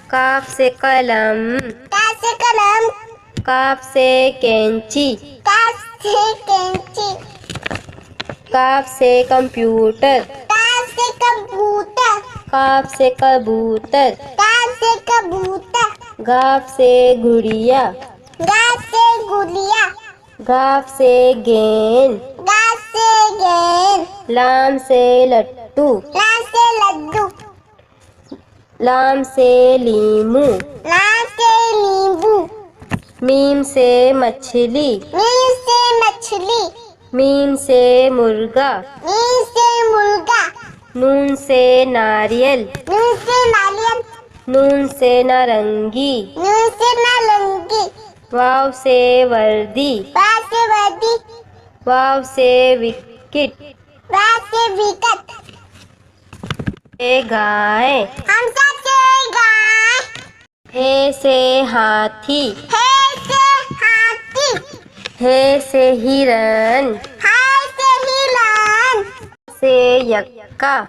काफ से कलम। काफ से कलम। काफ से कैंची। काफ से कैंची। काफ से कंप्यूटर। काफ से कंप्यूटर। काफ से कबूतर। काफ से कबूतर। गाफ से गुड़िया। गाफ से गुड़िया। गाफ से गेंद। गाफ से गेंद। लाम से लट्टू। लाम से लड्डू। लाम से लीमू। लाम से नींबू। मीम से मछली। मीम से मछली। मीम से मुर्गा। मीम से मुर्गा। नून से नारियल। नून से नारियल। नून से नारंगी। नून से नारंगी। वाव से वर्दी। वाव से वर्दी। वाव से विकेट। वाव से विकेट। से गाय। हमजा से गाय। हे से हाथी। हे से हाथी। हे से हिरन। हाय से हिरण। से यक्का।